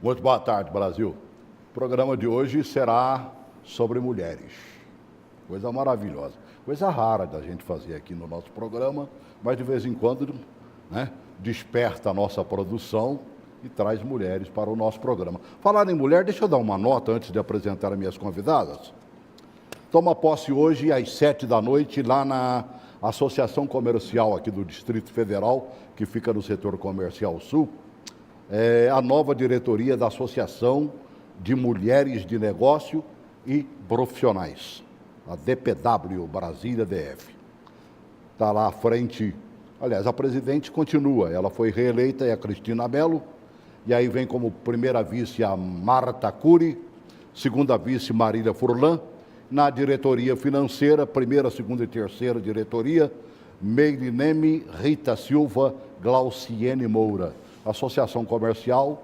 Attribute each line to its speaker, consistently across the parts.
Speaker 1: Muito boa tarde, Brasil. O programa de hoje será sobre mulheres. Coisa maravilhosa. Coisa rara da gente fazer aqui no nosso programa, mas de vez em quando, né, desperta a nossa produção e traz mulheres para o nosso programa. Falar em mulher, deixa eu dar uma nota antes de apresentar as minhas convidadas. Toma posse hoje às 7 da noite lá na Associação Comercial aqui do Distrito Federal, que fica no setor comercial sul, a nova diretoria da Associação de Mulheres de Negócio e Profissionais, a DPW Brasília DF. Está lá à frente, aliás, a presidente continua, ela foi reeleita, é a Cristina Mello, e aí vem como primeira vice a Marta Cury, segunda vice Marília Furlan, na diretoria financeira, primeira, segunda e terceira diretoria, Meirineme, Rita Silva, Glauciene Moura. Associação Comercial,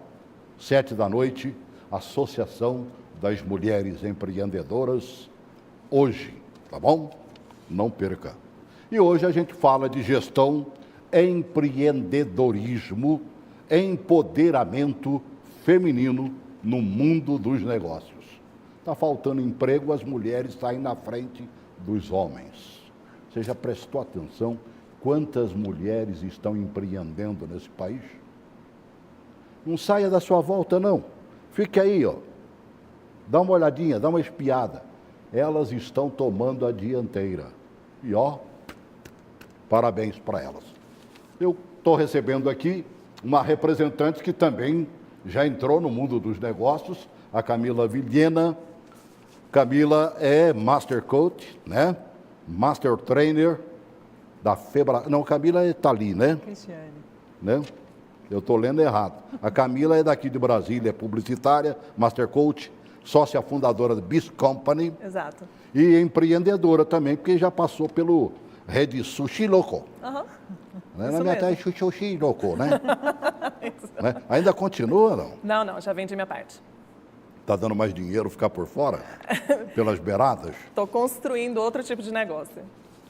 Speaker 1: 7 da noite, Associação das Mulheres Empreendedoras, hoje, tá bom? Não perca. E hoje a gente fala de gestão, empreendedorismo, empoderamento feminino no mundo dos negócios. Está faltando emprego, as mulheres saem na frente dos homens. Você já prestou atenção quantas mulheres estão empreendendo nesse país? Não saia da sua volta, não. Fique aí, ó. Dá uma olhadinha, dá uma espiada. Elas estão tomando a dianteira. E, ó, parabéns para elas. Eu estou recebendo aqui uma representante que também já entrou no mundo dos negócios, a Camila Vilhena. Camila é Master Coach, né? Master Trainer da Febra... Não, Camila está ali, né?
Speaker 2: Cristiane.
Speaker 1: Né? Eu estou lendo errado. A Camila é daqui de Brasília, é publicitária, Master Coach, sócia fundadora da Biz Company.
Speaker 2: Exato.
Speaker 1: E empreendedora também, porque já passou pelo Rede Sushi Loco.
Speaker 2: Aham.
Speaker 1: Né? Na minha terra é Sushi Loco, né? Né? Ainda continua, não?
Speaker 2: Não, já vendi minha parte.
Speaker 1: Está dando mais dinheiro ficar por fora? Pelas beiradas?
Speaker 2: Estou construindo outro tipo de negócio.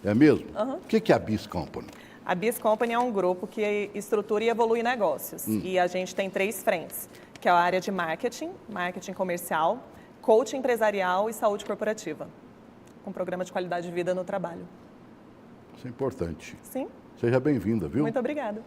Speaker 1: É mesmo?
Speaker 2: Uhum.
Speaker 1: O que é a Biz Company?
Speaker 2: A Biz Company é um grupo que estrutura e evolui negócios. E a gente tem 3 frentes, que é a área de marketing, marketing comercial, coaching empresarial e saúde corporativa, com programa de qualidade de vida no trabalho.
Speaker 1: Isso é importante.
Speaker 2: Sim.
Speaker 1: Seja bem-vinda, viu?
Speaker 2: Muito obrigada.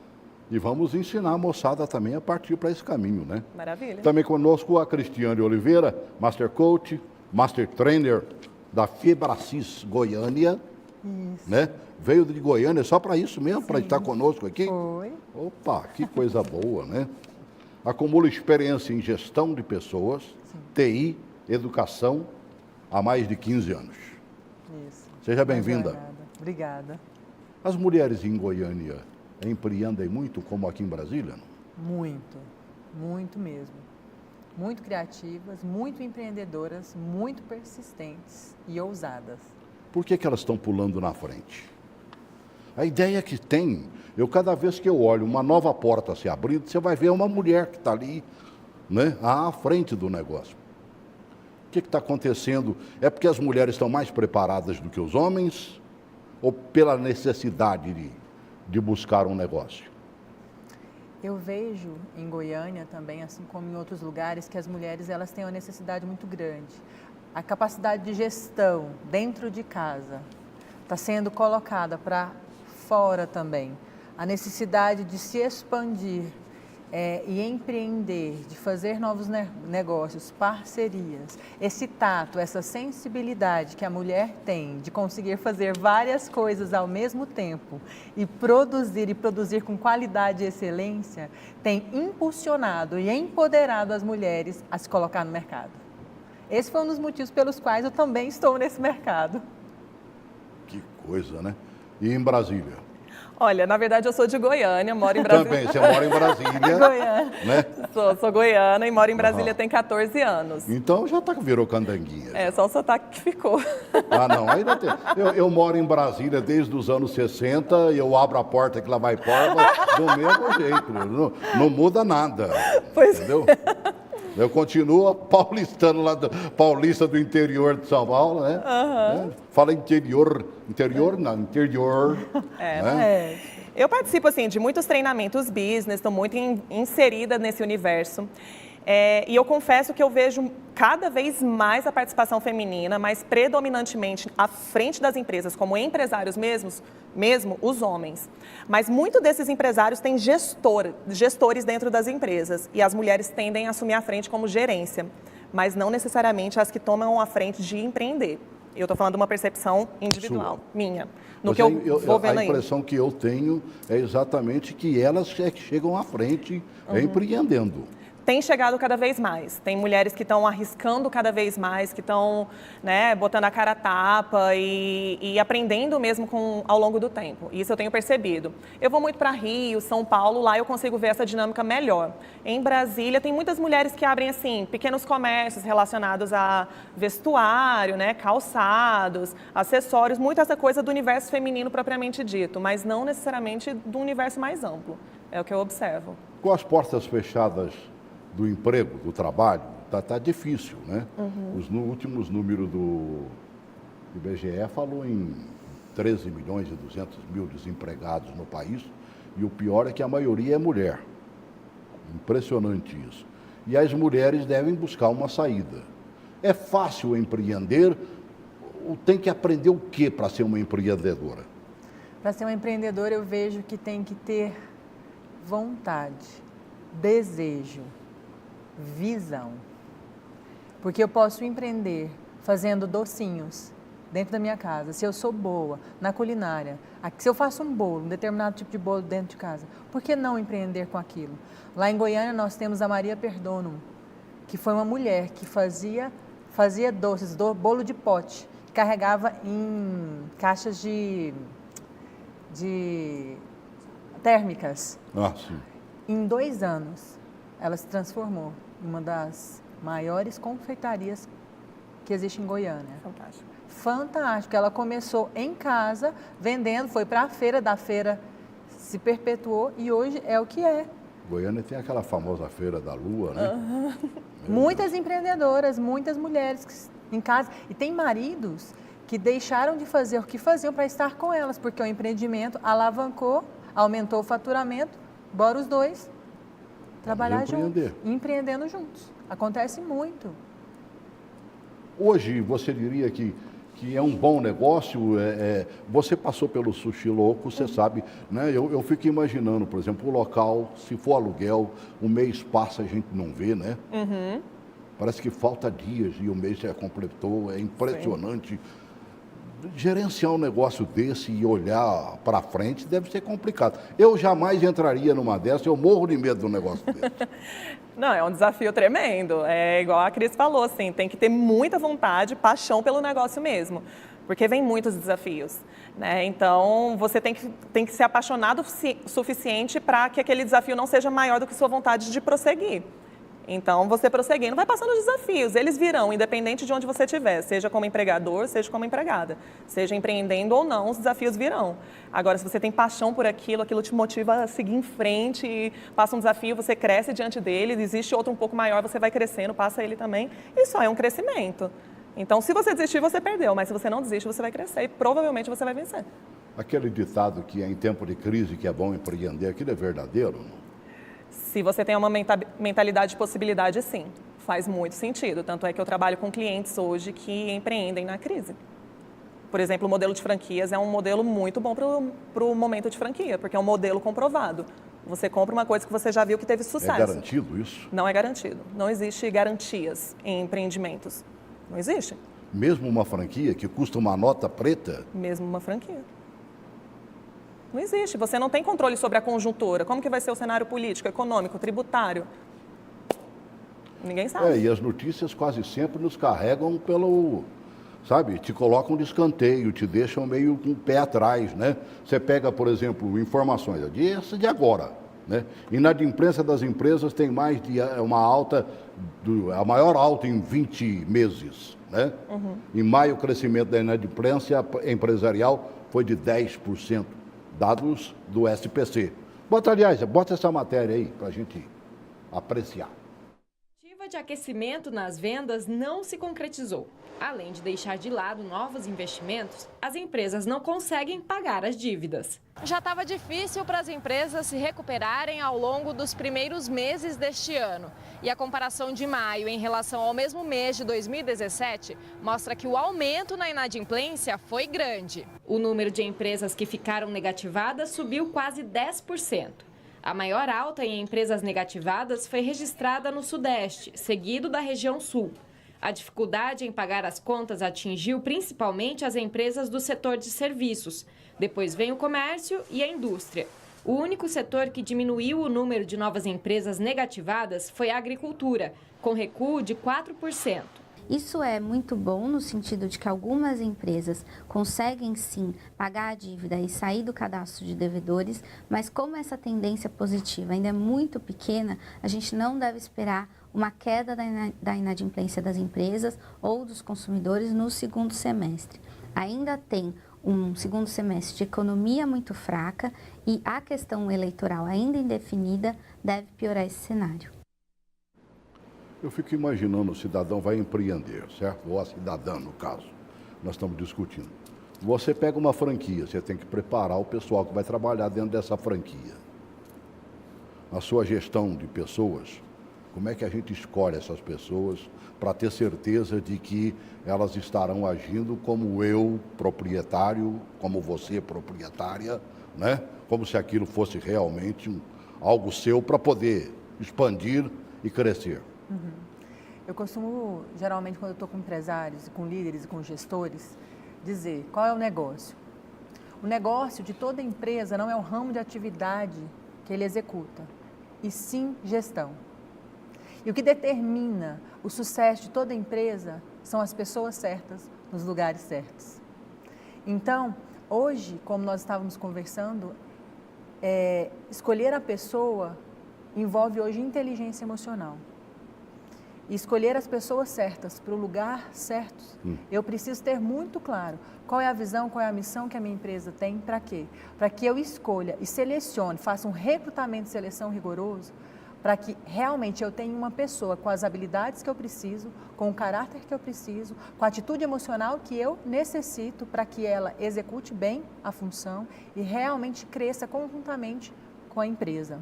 Speaker 1: E vamos ensinar a moçada também a partir para esse caminho, né?
Speaker 2: Maravilha.
Speaker 1: Também conosco a Cristiane Oliveira, Master Coach, Master Trainer da Febracis Goiânia.
Speaker 2: Isso.
Speaker 1: Né? Veio de Goiânia só para isso mesmo, para estar conosco aqui?
Speaker 2: Foi.
Speaker 1: Opa, que coisa boa, né? Acumula experiência em gestão de pessoas, TI, educação, há mais de 15 anos.
Speaker 2: Isso.
Speaker 1: Seja bem-vinda.
Speaker 2: Obrigada.
Speaker 1: As mulheres em Goiânia empreendem muito, como aqui em Brasília?
Speaker 3: Muito, muito mesmo. Muito criativas, muito empreendedoras, muito persistentes e ousadas.
Speaker 1: Por que elas estão pulando na frente? A ideia que tem, cada vez que eu olho uma nova porta se abrindo, você vai ver uma mulher que está ali, né, à frente do negócio. O que está acontecendo? É porque as mulheres estão mais preparadas do que os homens? Ou pela necessidade de buscar um negócio?
Speaker 3: Eu vejo em Goiânia também, assim como em outros lugares, que as mulheres elas têm uma necessidade muito grande. A capacidade de gestão dentro de casa está sendo colocada para fora também. A necessidade de se expandir e empreender, de fazer novos negócios, parcerias. Esse tato, essa sensibilidade que a mulher tem de conseguir fazer várias coisas ao mesmo tempo e produzir com qualidade e excelência, tem impulsionado e empoderado as mulheres a se colocar no mercado. Esse foi um dos motivos pelos quais eu também estou nesse mercado.
Speaker 1: Que coisa, né? E em Brasília?
Speaker 2: Olha, na verdade eu sou de Goiânia, moro em Brasília.
Speaker 1: Também, você mora em Brasília.
Speaker 2: Goiânia.
Speaker 1: Né?
Speaker 2: Sou goiana e moro em Brasília tem 14 anos.
Speaker 1: Então já virou candanguinha.
Speaker 2: É, só o sotaque que ficou.
Speaker 1: Ah, não, ainda tem. Eu moro em Brasília desde os anos 60 e eu abro a porta que lá vai porta do mesmo jeito. Não muda nada.
Speaker 2: Pois
Speaker 1: entendeu? Eu continuo paulistano lá, paulista do interior de São Paulo, né?
Speaker 2: Uhum.
Speaker 1: Fala interior não, interior. Né?
Speaker 2: Eu participo, assim, de muitos treinamentos business, estou muito inserida nesse universo. E eu confesso que eu vejo cada vez mais a participação feminina, mas predominantemente à frente das empresas, como empresários mesmo os homens. Mas muito desses empresários têm gestores dentro das empresas, e as mulheres tendem a assumir a frente como gerência, mas não necessariamente as que tomam a frente de empreender. Eu estou falando de uma percepção individual, minha, no que eu vou vendo aí.
Speaker 1: A impressão que eu tenho é exatamente que elas é que chegam à frente empreendendo.
Speaker 2: Tem chegado cada vez mais. Tem mulheres que estão arriscando cada vez mais, que estão, né, botando a cara a tapa e aprendendo mesmo ao longo do tempo. Isso eu tenho percebido. Eu vou muito para Rio, São Paulo, lá eu consigo ver essa dinâmica melhor. Em Brasília, tem muitas mulheres que abrem assim pequenos comércios relacionados a vestuário, né, calçados, acessórios, muito essa coisa do universo feminino propriamente dito, mas não necessariamente do universo mais amplo. É o que eu observo.
Speaker 1: Com as portas fechadas do emprego, do trabalho, tá difícil, né? Os últimos números do IBGE falou em 13 milhões e 200 mil desempregados no país, e o pior é que a maioria é mulher. Impressionante isso. E as mulheres devem buscar uma saída. É fácil empreender? Ou tem que aprender o que para ser uma empreendedora?
Speaker 3: Para ser uma empreendedora, eu vejo que tem que ter vontade, desejo, visão. Porque eu posso empreender fazendo docinhos dentro da minha casa. Se eu sou boa na culinária, se eu faço um bolo, um determinado tipo de bolo dentro de casa, por que não empreender com aquilo? Lá em Goiânia nós temos a Maria Perdomo, que foi uma mulher que fazia doces, bolo de pote, carregava em caixas de térmicas.
Speaker 1: Sim.
Speaker 3: Em 2 anos, ela se transformou em uma das maiores confeitarias que existe em Goiânia.
Speaker 2: Fantástico.
Speaker 3: Fantástico. Ela começou em casa, vendendo, foi para a feira, da feira se perpetuou e hoje é o que é.
Speaker 1: Goiânia tem aquela famosa Feira da Lua, né?
Speaker 3: Muitas empreendedoras, muitas mulheres em casa. E tem maridos que deixaram de fazer o que faziam para estar com elas, porque o empreendimento alavancou, aumentou o faturamento, bora os dois trabalhar juntos, empreendendo juntos. Acontece muito.
Speaker 1: Hoje, você diria que é um bom negócio? Você passou pelo Sushi Louco, você sabe, né? Eu fico imaginando, por exemplo, o local, se for aluguel, o mês passa, a gente não vê, né? Parece que falta dias e o mês já completou, é impressionante. Sim. Gerenciar um negócio desse e olhar para frente deve ser complicado. Eu jamais entraria numa dessa, eu morro de medo de um negócio desse.
Speaker 2: Não, é um desafio tremendo. É igual a Cris falou, assim, tem que ter muita vontade, paixão pelo negócio mesmo, porque vem muitos desafios, né? Então, você tem que ser apaixonado o suficiente para que aquele desafio não seja maior do que sua vontade de prosseguir. Então, você prosseguindo, vai passando os desafios, eles virão, independente de onde você estiver, seja como empregador, seja como empregada, seja empreendendo ou não, os desafios virão. Agora, se você tem paixão por aquilo te motiva a seguir em frente, e passa um desafio, você cresce diante dele, existe outro um pouco maior, você vai crescendo, passa ele também, e só é um crescimento. Então, se você desistir, você perdeu, mas se você não desiste, você vai crescer e provavelmente você vai vencer.
Speaker 1: Aquele ditado que é em tempo de crise que é bom empreender, aquilo é verdadeiro, não?
Speaker 2: Se você tem uma mentalidade de possibilidade, sim, faz muito sentido. Tanto é que eu trabalho com clientes hoje que empreendem na crise. Por exemplo, o modelo de franquias é um modelo muito bom para o momento de franquia, porque é um modelo comprovado. Você compra uma coisa que você já viu que teve sucesso.
Speaker 1: É garantido isso?
Speaker 2: Não é garantido. Não existe garantias em empreendimentos. Não existe.
Speaker 1: Mesmo uma franquia que custa uma nota preta?
Speaker 2: Mesmo uma franquia. Não existe. Você não tem controle sobre a conjuntura. Como que vai ser o cenário político, econômico, tributário? Ninguém sabe.
Speaker 1: E as notícias quase sempre nos carregam pelo... Sabe, te colocam de escanteio, te deixam meio com o pé atrás, né? Você pega, por exemplo, informações de agora, né? Inadimplência das empresas tem mais de uma alta, a maior alta em 20 meses, né? Em maio, o crescimento da inadimplência empresarial foi de 10%. Dados do SPC. Bota essa matéria aí para a gente apreciar.
Speaker 4: de aquecimento nas vendas não se concretizou. Além de deixar de lado novos investimentos, as empresas não conseguem pagar as dívidas. Já estava difícil para as empresas se recuperarem ao longo dos primeiros meses deste ano. E a comparação de maio em relação ao mesmo mês de 2017 mostra que o aumento na inadimplência foi grande. O número de empresas que ficaram negativadas subiu quase 10%. A maior alta em empresas negativadas foi registrada no Sudeste, seguido da região Sul. A dificuldade em pagar as contas atingiu principalmente as empresas do setor de serviços. Depois vem o comércio e a indústria. O único setor que diminuiu o número de novas empresas negativadas foi a agricultura, com recuo de 4%.
Speaker 5: Isso é muito bom no sentido de que algumas empresas conseguem sim pagar a dívida e sair do cadastro de devedores, mas como essa tendência positiva ainda é muito pequena, a gente não deve esperar uma queda da inadimplência das empresas ou dos consumidores no segundo semestre. Ainda tem um segundo semestre de economia muito fraca e a questão eleitoral ainda indefinida deve piorar esse cenário.
Speaker 1: Eu fico imaginando, o cidadão vai empreender, certo? Ou a cidadã, no caso, nós estamos discutindo. Você pega uma franquia, você tem que preparar o pessoal que vai trabalhar dentro dessa franquia. Na sua gestão de pessoas, como é que a gente escolhe essas pessoas para ter certeza de que elas estarão agindo como eu, proprietário, como você, proprietária, né? Como se aquilo fosse realmente algo seu para poder expandir e crescer.
Speaker 3: Eu costumo, geralmente, quando eu estou com empresários, com líderes e com gestores, dizer qual é o negócio. O negócio de toda empresa não é o ramo de atividade que ele executa, e sim gestão. E o que determina o sucesso de toda empresa são as pessoas certas, nos lugares certos. Então, hoje, como nós estávamos conversando, escolher a pessoa envolve hoje inteligência emocional. E escolher as pessoas certas para o lugar certo, eu preciso ter muito claro qual é a visão, qual é a missão que a minha empresa tem, para quê? Para que eu escolha e selecione, faça um recrutamento e seleção rigoroso, para que realmente eu tenha uma pessoa com as habilidades que eu preciso, com o caráter que eu preciso, com a atitude emocional que eu necessito para que ela execute bem a função e realmente cresça conjuntamente com a empresa.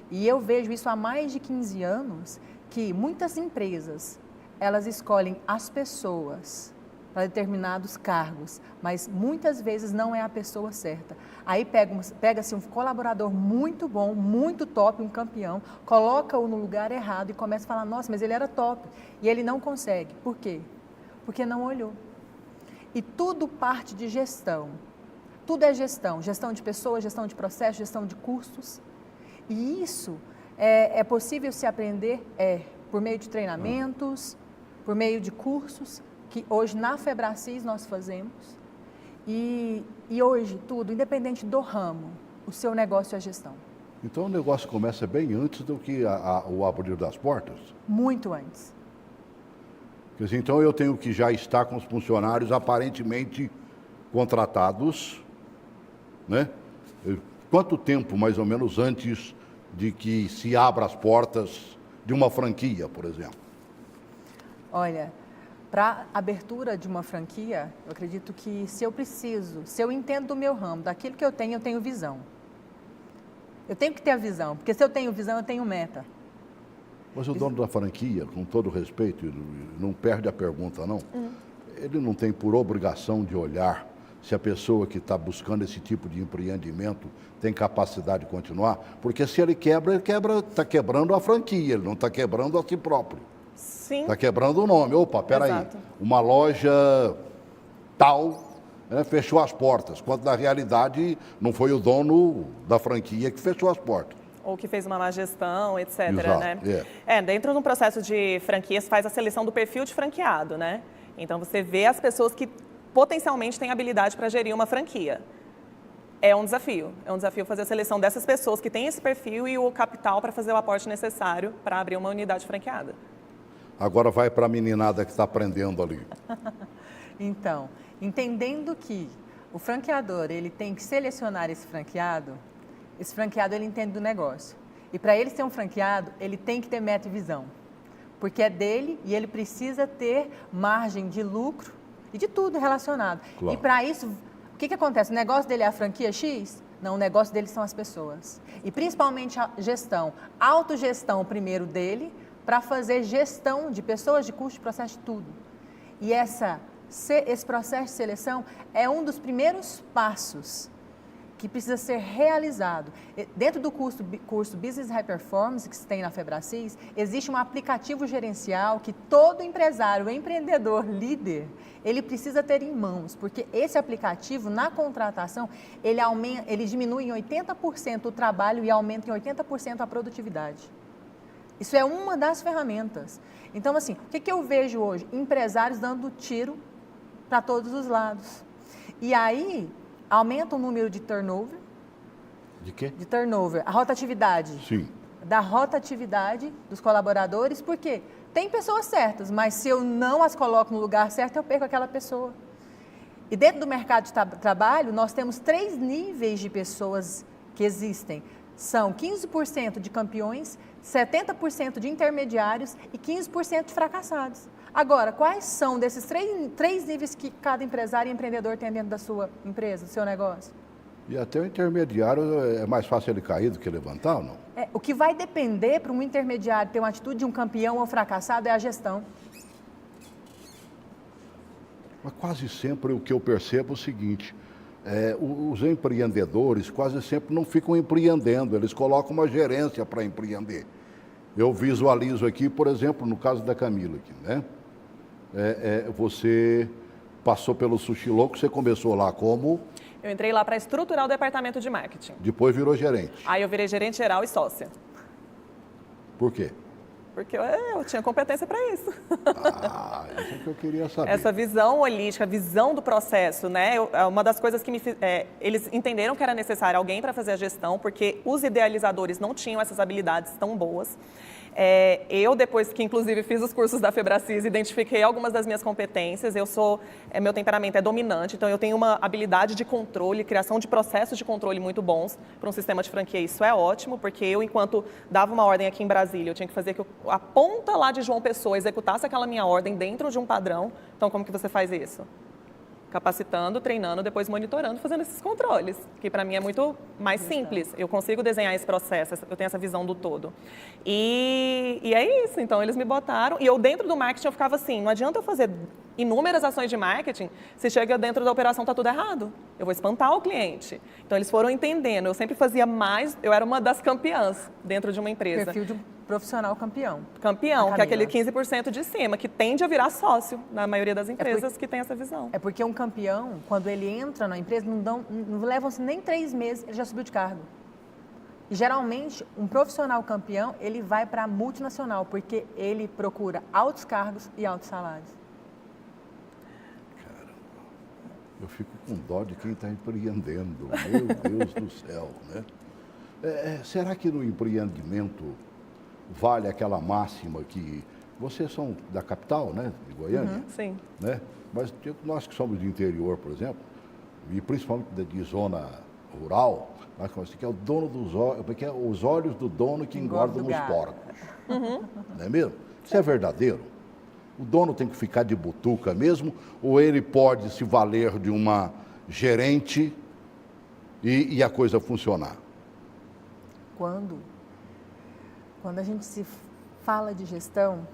Speaker 3: E eu vejo isso há mais de 15 anos, que muitas empresas, elas escolhem as pessoas para determinados cargos, mas muitas vezes não é a pessoa certa. Aí pega-se um colaborador muito bom, muito top, um campeão, coloca-o no lugar errado e começa a falar, nossa, mas ele era top. E ele não consegue. Por quê? Porque não olhou. E tudo parte de gestão. Tudo é gestão. Gestão de pessoas, gestão de processos, gestão de custos. E isso é possível se aprender por meio de treinamentos, por meio de cursos, que hoje na Febracis nós fazemos. E hoje tudo, independente do ramo, o seu negócio é gestão.
Speaker 1: Então o negócio começa bem antes do que o abrir das portas?
Speaker 3: Muito antes.
Speaker 1: Quer dizer, então eu tenho que já estar com os funcionários aparentemente contratados, né? Quanto tempo, mais ou menos, antes de que se abra as portas de uma franquia, por exemplo?
Speaker 3: Olha, para a abertura de uma franquia, eu acredito que se eu entendo do meu ramo, daquilo que eu tenho visão. Eu tenho que ter a visão, porque se eu tenho visão, eu tenho meta.
Speaker 1: Mas o dono da franquia, com todo respeito, não perde a pergunta, não. Ele não tem por obrigação de olhar se a pessoa que está buscando esse tipo de empreendimento tem capacidade de continuar, porque se ele está quebrando a franquia, ele não está quebrando a si próprio.
Speaker 2: Sim.
Speaker 1: Está quebrando o nome. Opa, peraí,
Speaker 2: Exato.
Speaker 1: uma loja tal, né, fechou as portas, quando na realidade não foi o dono da franquia que fechou as portas.
Speaker 2: Ou que fez uma má gestão, etc.
Speaker 1: Exato,
Speaker 2: né? Dentro do processo de franquias, faz a seleção do perfil de franqueado, né? Então, você vê as pessoas que potencialmente têm habilidade para gerir uma franquia. É um desafio fazer a seleção dessas pessoas que têm esse perfil e o capital para fazer o aporte necessário para abrir uma unidade franqueada.
Speaker 1: Agora vai para a meninada que está aprendendo ali.
Speaker 3: Então, entendendo que o franqueador ele tem que selecionar esse franqueado ele entende do negócio. E para ele ser um franqueado, ele tem que ter meta e visão. porque é dele e ele precisa ter margem de lucro e de tudo relacionado.
Speaker 1: Claro.
Speaker 3: E para isso, o que acontece? O negócio dele é a franquia X? Não, o negócio dele são as pessoas. E principalmente a gestão. Autogestão primeiro dele, para fazer gestão de pessoas, de custo, de processo, de tudo. E esse processo de seleção é um dos primeiros passos que precisa ser realizado. Dentro do curso Business High Performance, que se tem na Febracis, existe um aplicativo gerencial que todo empresário, empreendedor, líder, ele precisa ter em mãos, porque esse aplicativo, na contratação, ele diminui em 80% o trabalho e aumenta em 80% a produtividade. Isso é uma das ferramentas. Então, assim, o que eu vejo hoje? Empresários dando tiro para todos os lados. E aí, aumenta o número de turnover.
Speaker 1: De quê?
Speaker 3: De turnover, a rotatividade.
Speaker 1: Sim.
Speaker 3: Da rotatividade dos colaboradores, porque tem pessoas certas, mas se eu não as coloco no lugar certo, eu perco aquela pessoa. E dentro do mercado de trabalho, nós temos 3 níveis de pessoas que existem. São 15% de campeões, 70% de intermediários e 15% de fracassados. Agora, quais são desses três níveis que cada empresário e empreendedor tem dentro da sua empresa, do seu negócio?
Speaker 1: E até o intermediário é mais fácil ele cair do que levantar ou não?
Speaker 3: O que vai depender para um intermediário ter uma atitude de um campeão ou fracassado é a gestão.
Speaker 1: Mas quase sempre o que eu percebo é o seguinte, os empreendedores quase sempre não ficam empreendendo, eles colocam uma gerência para empreender. Eu visualizo aqui, por exemplo, no caso da Camila, aqui, né? Você passou pelo Sushi Louco, você começou lá como?
Speaker 2: Eu entrei lá para estruturar o departamento de marketing.
Speaker 1: Depois virou gerente.
Speaker 2: Aí eu virei gerente geral e sócia.
Speaker 1: Por quê?
Speaker 2: Porque eu tinha competência para isso.
Speaker 1: Isso é que eu queria saber.
Speaker 2: Essa visão holística, a visão do processo, né? Uma das coisas que eles entenderam que era necessário alguém para fazer a gestão, porque os idealizadores não tinham essas habilidades tão boas. Eu, depois que inclusive fiz os cursos da Febracis, identifiquei algumas das minhas competências. Meu temperamento é dominante, então eu tenho uma habilidade de controle, criação de processos de controle muito bons para um sistema de franquia. Isso é ótimo, porque eu, enquanto dava uma ordem aqui em Brasília, eu tinha que fazer que a ponta lá de João Pessoa executasse aquela minha ordem dentro de um padrão. Então, como que você faz isso? Capacitando, treinando, depois monitorando, fazendo esses controles, que para mim é muito mais simples. Eu consigo desenhar esse processo, eu tenho essa visão do todo. E é isso, então eles me botaram, e eu dentro do marketing eu ficava assim, não adianta eu fazer inúmeras ações de marketing, se chega dentro da operação está tudo errado, eu vou espantar o cliente. Então eles foram entendendo, eu sempre fazia mais, eu era uma das campeãs dentro de uma empresa.
Speaker 3: Perfil de um profissional campeão.
Speaker 2: Campeão, que é aquele 15% de cima, que tende a virar sócio na maioria das empresas que tem essa visão.
Speaker 3: É porque um campeão, quando ele entra na empresa, não levam-se nem 3 meses, ele já subiu de cargo. E geralmente, um profissional campeão, ele vai para a multinacional, porque ele procura altos cargos e altos salários.
Speaker 1: Caramba, eu fico com dó de quem está empreendendo, meu Deus do céu, né? Será que no empreendimento vale aquela máxima que vocês são da capital, né, de Goiânia?
Speaker 2: Uhum, sim.
Speaker 1: Né? Mas nós que somos de interior, por exemplo, e principalmente de zona rural, nós conhecemos que é o dono dos olhos, porque é os olhos do dono que engordam os porcos.
Speaker 2: Uhum.
Speaker 1: Não é mesmo? Isso é verdadeiro? O dono tem que ficar de butuca mesmo, ou ele pode se valer de uma gerente e a coisa funcionar?
Speaker 3: Quando a gente se fala de gestão,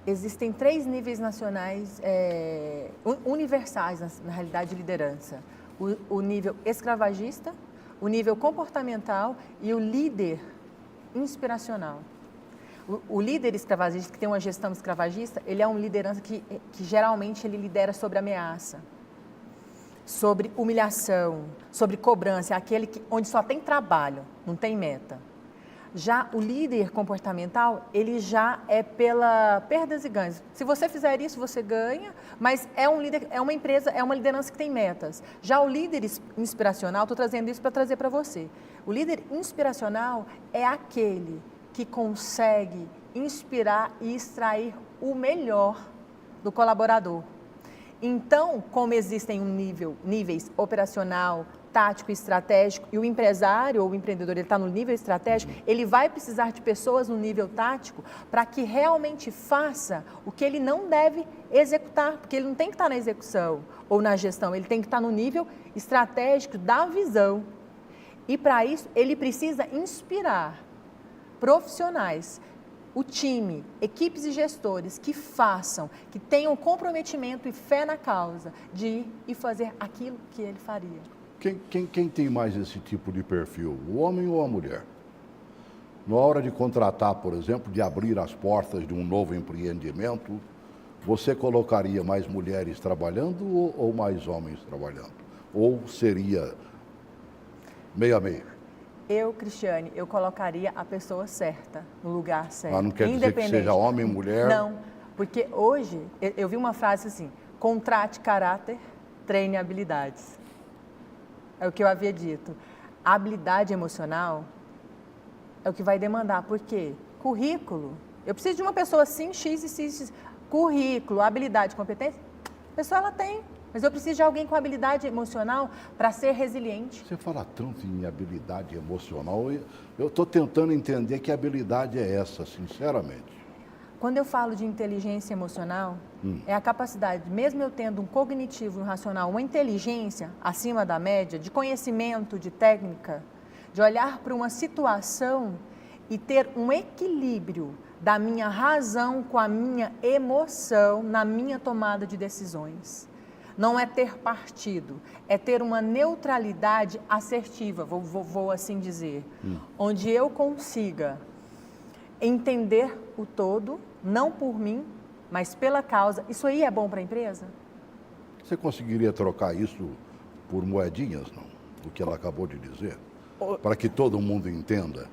Speaker 3: existem 3 níveis nacionais universais, na realidade, de liderança. O nível escravagista, o nível comportamental e o líder inspiracional. O líder escravagista, que tem uma gestão escravagista, ele é uma liderança que geralmente ele lidera sobre ameaça, sobre humilhação, sobre cobrança, aquele onde só tem trabalho, não tem meta. Já o líder comportamental, ele já é pela perdas e ganhos. Se você fizer isso, você ganha, mas é um líder, é uma empresa, é uma liderança que tem metas. Já o líder inspiracional, estou trazendo isso para trazer para você. O líder inspiracional é aquele que consegue inspirar e extrair o melhor do colaborador. Então, como existem níveis operacional, tático e estratégico, e o empresário ou o empreendedor ele está no nível estratégico, ele vai precisar de pessoas no nível tático para que realmente faça o que ele não deve executar, porque ele não tem que estar na execução ou na gestão, ele tem que estar no nível estratégico da visão. E para isso, ele precisa inspirar profissionais, o time, equipes e gestores que façam, que tenham comprometimento e fé na causa de ir e fazer aquilo que ele faria.
Speaker 1: Quem tem mais esse tipo de perfil, o homem ou a mulher? Na hora de contratar, por exemplo, de abrir as portas de um novo empreendimento, você colocaria mais mulheres trabalhando ou mais homens trabalhando? Ou seria meio a meio?
Speaker 3: Eu, Cristiane, eu colocaria a pessoa certa, no lugar certo.
Speaker 1: Não quer dizer que seja homem ou mulher?
Speaker 3: Não, porque hoje, eu vi uma frase assim, contrate caráter, treine habilidades. É o que eu havia dito. A habilidade emocional é o que vai demandar. Por quê? Currículo. Eu preciso de uma pessoa assim, X e X. Currículo, habilidade, competência. A pessoa ela tem. Mas eu preciso de alguém com habilidade emocional para ser resiliente.
Speaker 1: Você fala tanto em habilidade emocional. Eu estou tentando entender que habilidade é essa, sinceramente.
Speaker 3: Quando eu falo de inteligência emocional, é a capacidade, mesmo eu tendo um cognitivo e um racional, uma inteligência acima da média, de conhecimento, de técnica, de olhar para uma situação e ter um equilíbrio da minha razão com a minha emoção na minha tomada de decisões. Não é ter partido, é ter uma neutralidade assertiva, vou assim dizer, onde eu consiga entender o todo, não por mim, mas pela causa. Isso aí é bom para a empresa?
Speaker 1: Você conseguiria trocar isso por moedinhas, não? O que ela acabou de dizer? Para que todo mundo entenda.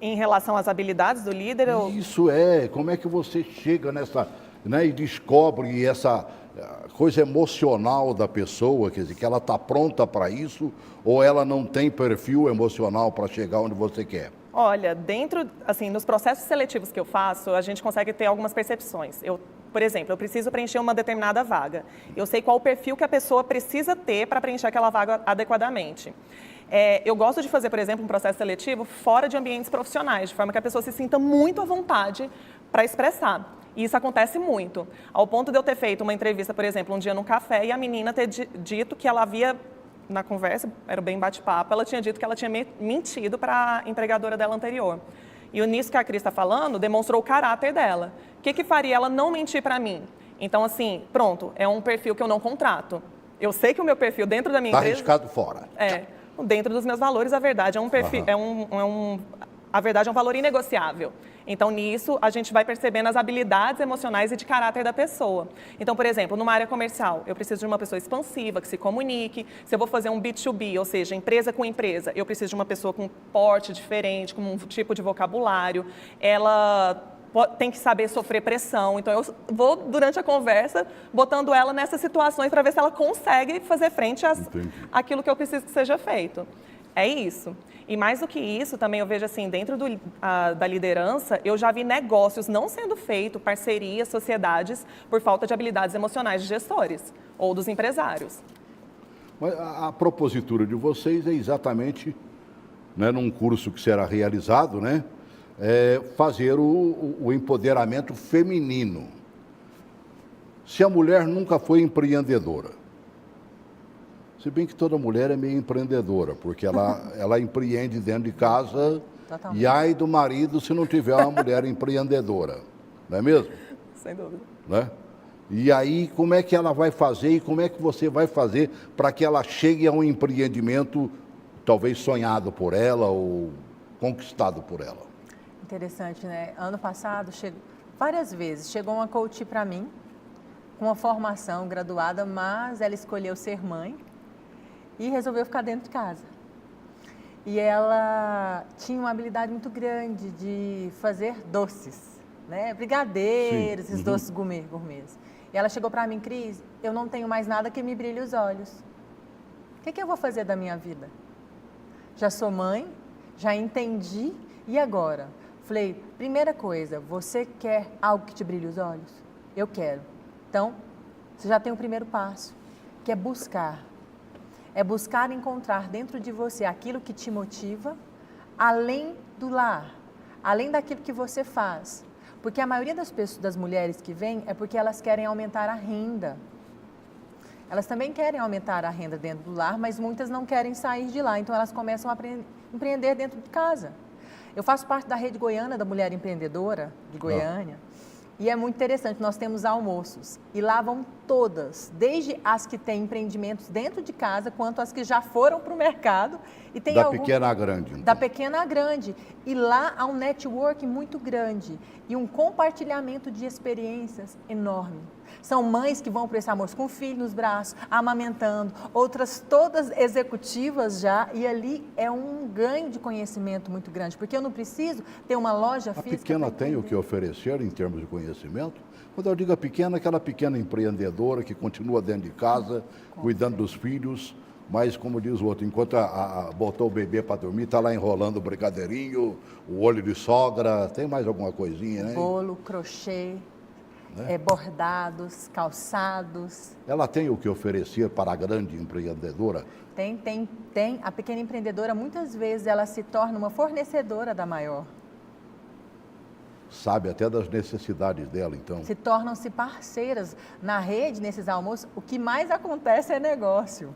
Speaker 2: Em relação às habilidades do líder?
Speaker 1: Isso como é que você chega nessa, né, e descobre essa coisa emocional da pessoa, quer dizer, que ela está pronta para isso ou ela não tem perfil emocional para chegar onde você quer?
Speaker 2: Olha, nos processos seletivos que eu faço, a gente consegue ter algumas percepções. Por exemplo, eu preciso preencher uma determinada vaga. Eu sei qual o perfil que a pessoa precisa ter para preencher aquela vaga adequadamente. Eu gosto de fazer, por exemplo, um processo seletivo fora de ambientes profissionais, de forma que a pessoa se sinta muito à vontade para expressar. E isso acontece muito. Ao ponto de eu ter feito uma entrevista, por exemplo, um dia num café e a menina ter dito que ela havia, na conversa, era bem bate-papo, ela tinha dito que ela tinha mentido para a empregadora dela anterior. E nisso que a Cris está falando, demonstrou o caráter dela. O que faria ela não mentir para mim? Então, assim, pronto, é um perfil que eu não contrato. Eu sei que o meu perfil dentro da minha empresa...
Speaker 1: Está arriscado fora.
Speaker 2: Dentro dos meus valores, a verdade é um perfil... A verdade é um valor inegociável. Então, nisso, a gente vai percebendo as habilidades emocionais e de caráter da pessoa. Então, por exemplo, numa área comercial, eu preciso de uma pessoa expansiva, que se comunique. Se eu vou fazer um B2B, ou seja, empresa com empresa, eu preciso de uma pessoa com porte diferente, com um tipo de vocabulário. Ela tem que saber sofrer pressão. Então, eu vou, durante a conversa, botando ela nessas situações para ver se ela consegue fazer frente àquilo que eu preciso que seja feito. É isso. E mais do que isso, também eu vejo assim, dentro da liderança, eu já vi negócios não sendo feitos, parcerias, sociedades, por falta de habilidades emocionais de gestores ou dos empresários.
Speaker 1: Mas a propositura de vocês é exatamente, né, num curso que será realizado, né, fazer o empoderamento feminino. Se a mulher nunca foi empreendedora, se bem que toda mulher é meio empreendedora, porque ela empreende dentro de casa. Totalmente. E ai do marido se não tiver uma mulher empreendedora, não é mesmo?
Speaker 2: Sem dúvida.
Speaker 1: Né? E aí, como é que ela vai fazer e como é que você vai fazer para que ela chegue a um empreendimento talvez sonhado por ela ou conquistado por ela?
Speaker 3: Interessante, né? Ano passado, várias vezes, chegou uma coach para mim, com uma formação graduada, mas ela escolheu ser mãe e resolveu ficar dentro de casa. E ela tinha uma habilidade muito grande de fazer doces, né? Brigadeiros, esses doces gourmets. E ela chegou para mim, Cris, eu não tenho mais nada que me brilhe os olhos. O que eu vou fazer da minha vida? Já sou mãe, já entendi, e agora? Falei, primeira coisa, você quer algo que te brilhe os olhos? Eu quero. Então, você já tem o primeiro passo, que é buscar. É buscar encontrar dentro de você aquilo que te motiva, além do lar, além daquilo que você faz. Porque a maioria das pessoas, das mulheres que vêm, é porque elas querem aumentar a renda. Elas também querem aumentar a renda dentro do lar, mas muitas não querem sair de lá, então elas começam a empreender dentro de casa. Eu faço parte da Rede Goiana da Mulher Empreendedora de Goiânia. E é muito interessante, nós temos almoços e lá vão todas, desde as que têm empreendimentos dentro de casa, quanto as que já foram para o mercado. E tem
Speaker 1: pequena a grande. Então.
Speaker 3: Da pequena a grande. E lá há um network muito grande e um compartilhamento de experiências enorme. São mães que vão para esse almoço com o filho nos braços, amamentando, outras todas executivas já, e ali é um ganho de conhecimento muito grande, porque eu não preciso ter uma loja física.
Speaker 1: A pequena tem o que oferecer em termos de conhecimento? Quando eu digo a pequena, aquela pequena empreendedora que continua dentro de casa, cuidando dos filhos, mas como diz o outro, enquanto botou o bebê para dormir, está lá enrolando o brigadeirinho, o olho de sogra, tem mais alguma coisinha, né?
Speaker 3: Bolo, crochê. Bordados, calçados.
Speaker 1: Ela tem o que oferecer para a grande empreendedora?
Speaker 3: Tem. A pequena empreendedora, muitas vezes, ela se torna uma fornecedora da maior.
Speaker 1: Sabe até das necessidades dela, então.
Speaker 3: Se tornam-se parceiras. Na rede, nesses almoços, o que mais acontece é negócio.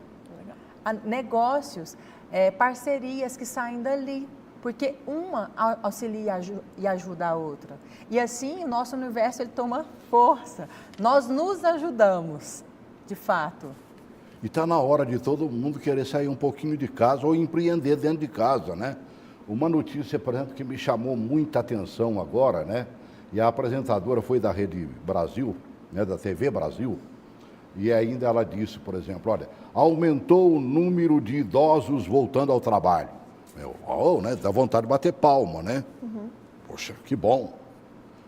Speaker 3: Negócios, parcerias que saem dali. Porque uma auxilia e ajuda a outra. E assim o nosso universo ele toma força. Nós nos ajudamos, de fato.
Speaker 1: E está na hora de todo mundo querer sair um pouquinho de casa ou empreender dentro de casa, né? Uma notícia, por exemplo, que me chamou muita atenção agora, né? E a apresentadora foi da Rede Brasil, né? Da TV Brasil. E ainda ela disse, por exemplo, olha, aumentou o número de idosos voltando ao trabalho. Né? Dá vontade de bater palma, né? Poxa, que bom.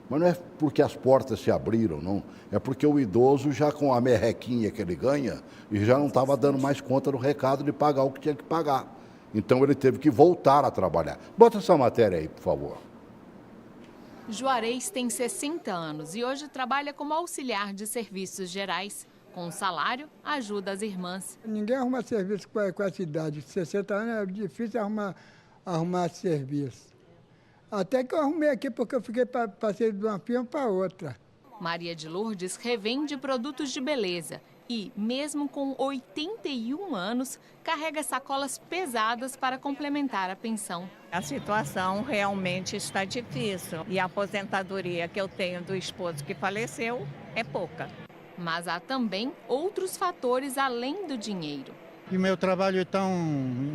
Speaker 1: Mas não é porque as portas se abriram, não. É porque o idoso, já com a merrequinha que ele ganha, ele já não estava dando mais conta do recado de pagar o que tinha que pagar. Então ele teve que voltar a trabalhar. Bota essa matéria aí, por favor.
Speaker 6: Juarez tem 60 anos e hoje trabalha como auxiliar de serviços gerais. Com o salário, ajuda as irmãs.
Speaker 7: Ninguém arruma serviço com essa idade. 60 anos é difícil arrumar serviço. Até que eu arrumei aqui porque eu passei de uma firma para outra.
Speaker 6: Maria de Lourdes revende produtos de beleza e, mesmo com 81 anos, carrega sacolas pesadas para complementar a pensão.
Speaker 8: A situação realmente está difícil e a aposentadoria que eu tenho do esposo que faleceu é pouca.
Speaker 6: Mas há também outros fatores além do dinheiro.
Speaker 9: E meu trabalho é tão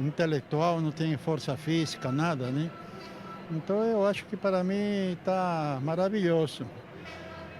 Speaker 9: intelectual, não tem força física, nada, né? Então eu acho que para mim está maravilhoso,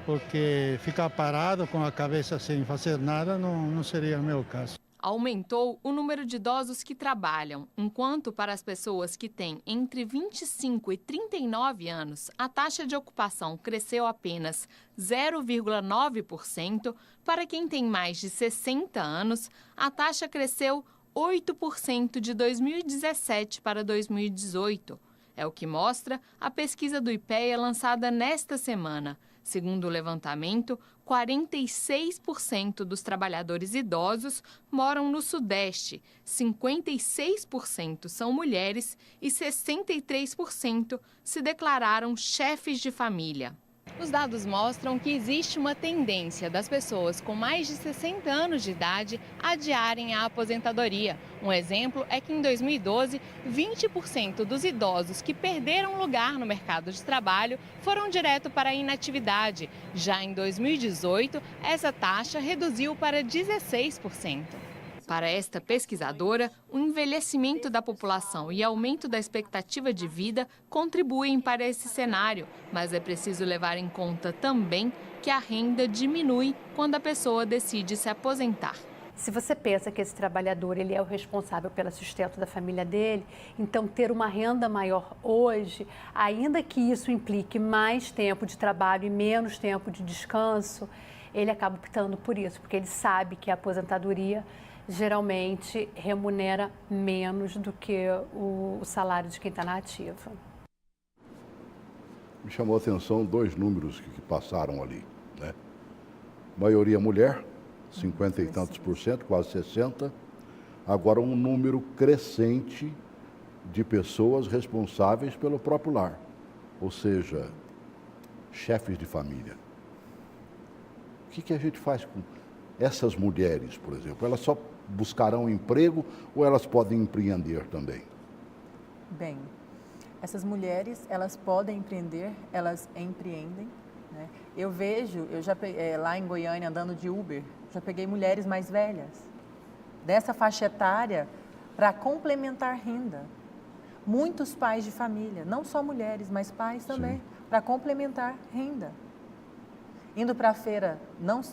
Speaker 9: porque ficar parado com a cabeça sem fazer nada não seria o meu caso.
Speaker 6: Aumentou o número de idosos que trabalham, enquanto para as pessoas que têm entre 25 e 39 anos, a taxa de ocupação cresceu apenas 0,9%, para quem tem mais de 60 anos, a taxa cresceu 8% de 2017 para 2018. É o que mostra a pesquisa do IPEA lançada nesta semana. Segundo o levantamento, 46% dos trabalhadores idosos moram no Sudeste, 56% são mulheres e 63% se declararam chefes de família. Os dados mostram que existe uma tendência das pessoas com mais de 60 anos de idade adiarem a aposentadoria. Um exemplo é que em 2012, 20% dos idosos que perderam lugar no mercado de trabalho foram direto para a inatividade. Já em 2018, essa taxa reduziu para 16%. Para esta pesquisadora, o envelhecimento da população e aumento da expectativa de vida contribuem para esse cenário, mas é preciso levar em conta também que a renda diminui quando a pessoa decide se aposentar.
Speaker 10: Se você pensa que esse trabalhador ele é o responsável pelo sustento da família dele, então ter uma renda maior hoje, ainda que isso implique mais tempo de trabalho e menos tempo de descanso, ele acaba optando por isso, porque ele sabe que a aposentadoria geralmente remunera menos do que o salário de quem está na ativa.
Speaker 1: Me chamou a atenção dois números que passaram ali, né? Maioria mulher, 50 e tantos por cento, quase 60%. Agora um número crescente de pessoas responsáveis pelo próprio lar, ou seja, chefes de família. O que a gente faz com essas mulheres, por exemplo? Elas só buscarão emprego ou elas podem empreender também?
Speaker 3: Bem, essas mulheres, elas podem empreender, elas empreendem, né? Eu vejo, lá em Goiânia, andando de Uber, já peguei mulheres mais velhas, dessa faixa etária, para complementar renda. Muitos pais de família, não só mulheres, mas pais também, para complementar renda. Indo para a feira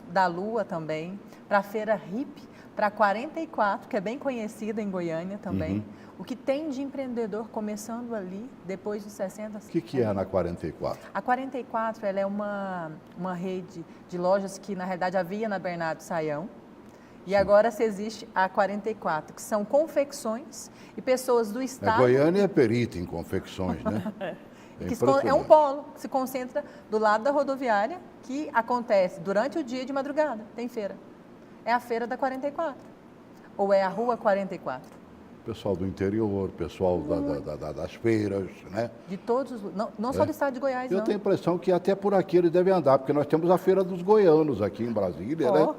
Speaker 3: da Lua também, para a feira HIP, para a 44, que é bem conhecida em Goiânia também. O que tem de empreendedor começando ali, depois dos 60...
Speaker 1: O que é na 44?
Speaker 3: A 44 ela é uma rede de lojas que, na realidade, havia na Bernardo Saião. E agora se existe a 44, que são confecções e pessoas do estado...
Speaker 1: A Goiânia é perita em confecções, né?
Speaker 3: É um polo que se concentra do lado da rodoviária, que acontece durante o dia de madrugada, tem feira. É a feira da 44, ou é a rua 44.
Speaker 1: Pessoal do interior, pessoal das feiras, né?
Speaker 3: De todos os... Não só do estado de Goiás,
Speaker 1: Eu tenho a impressão que até por aqui eles devem andar, porque nós temos a Feira dos Goianos aqui em Brasília, né?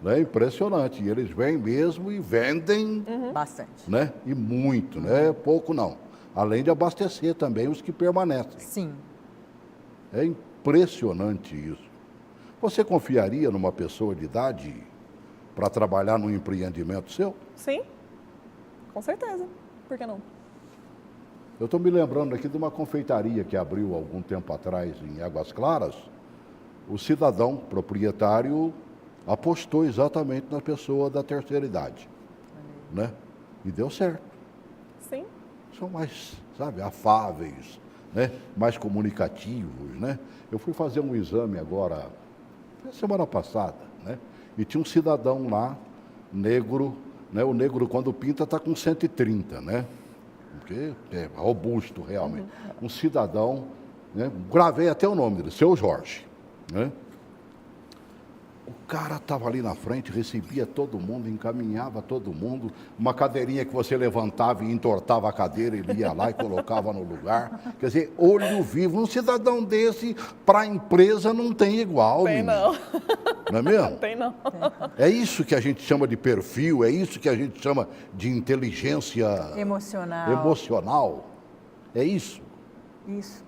Speaker 1: É impressionante. E eles vêm mesmo e vendem...
Speaker 3: Bastante.
Speaker 1: Né? E muito, né? Pouco não. Além de abastecer também os que permanecem.
Speaker 3: Sim.
Speaker 1: É impressionante isso. Você confiaria numa pessoa de idade para trabalhar num empreendimento seu?
Speaker 2: Sim, com certeza. Por que não?
Speaker 1: Eu estou me lembrando aqui de uma confeitaria que abriu algum tempo atrás em Águas Claras. O cidadão proprietário apostou exatamente na pessoa da terceira idade, né? E deu certo.
Speaker 2: Sim.
Speaker 1: São mais, sabe, afáveis, né? Mais comunicativos, né? Eu fui fazer um exame agora, semana passada, né? E tinha um cidadão lá, negro, né? O negro quando pinta está com 130, né? Porque é robusto realmente. Um cidadão, né? Gravei até o nome dele, Seu Jorge, né? O cara estava ali na frente, recebia todo mundo, encaminhava todo mundo. Uma cadeirinha que você levantava e entortava a cadeira, ele ia lá e colocava no lugar. Quer dizer, olho vivo. Um cidadão desse, para a empresa, não tem igual.
Speaker 2: Tem não.
Speaker 1: Não é mesmo?
Speaker 2: Não tem não.
Speaker 1: É isso que a gente chama de perfil, é isso que a gente chama de inteligência... Emocional. É isso?
Speaker 3: Isso.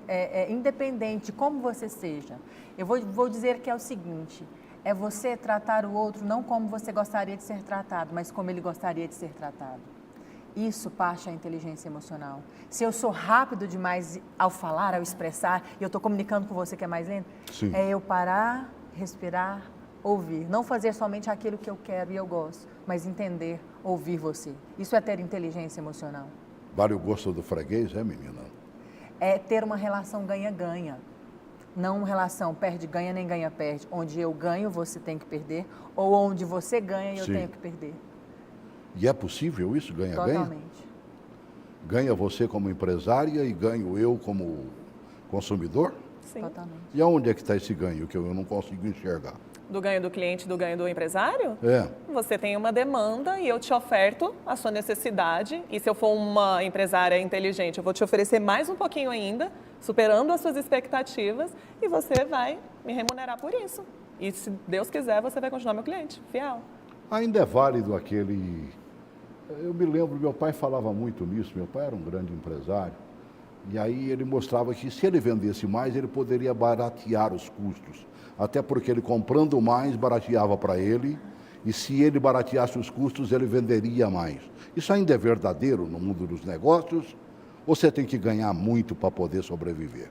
Speaker 3: É independente de como você seja. Eu vou dizer que é o seguinte, é você tratar o outro não como você gostaria de ser tratado, mas como ele gostaria de ser tratado. Isso parte da inteligência emocional. Se eu sou rápido demais ao falar, ao expressar, e eu estou comunicando com você que é mais lento,
Speaker 1: Sim.
Speaker 3: É eu parar, respirar, ouvir. Não fazer somente aquilo que eu quero e eu gosto, mas entender, ouvir você. Isso é ter inteligência emocional.
Speaker 1: Vale o gosto do freguês, é, menina?
Speaker 3: É ter uma relação ganha-ganha. Não uma relação perde-ganha nem ganha-perde. Onde eu ganho, você tem que perder. Ou onde você ganha e eu tenho que perder.
Speaker 1: E é possível isso, ganha-ganha?
Speaker 3: Totalmente.
Speaker 1: Ganha você como empresária e ganho eu como consumidor?
Speaker 2: Sim.
Speaker 3: Totalmente.
Speaker 1: E aonde é que está esse ganho que eu não consigo enxergar?
Speaker 2: Do ganho do cliente, do ganho do empresário?
Speaker 1: É.
Speaker 2: Você tem uma demanda e eu te oferto a sua necessidade. E se eu for uma empresária inteligente, eu vou te oferecer mais um pouquinho ainda, superando as suas expectativas, e você vai me remunerar por isso. E se Deus quiser, você vai continuar meu cliente, fiel.
Speaker 1: Ainda é válido aquele... Eu me lembro, meu pai falava muito nisso, meu pai era um grande empresário, e aí ele mostrava que se ele vendesse mais, ele poderia baratear os custos. Até porque ele comprando mais, barateava para ele, e se ele barateasse os custos, ele venderia mais. Isso ainda é verdadeiro no mundo dos negócios? Ou você tem que ganhar muito para poder sobreviver?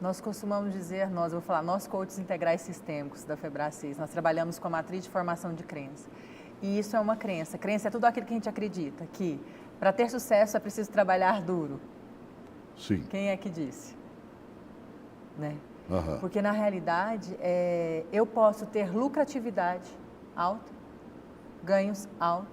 Speaker 3: Nós costumamos dizer, nós coaches integrais sistêmicos da Febracis, nós trabalhamos com a matriz de formação de crença. E isso é uma crença. Crença é tudo aquilo que a gente acredita, que para ter sucesso é preciso trabalhar duro.
Speaker 1: Sim.
Speaker 3: Quem é que disse? Né?
Speaker 1: Uhum.
Speaker 3: Porque, na realidade, eu posso ter lucratividade alta, ganhos altos,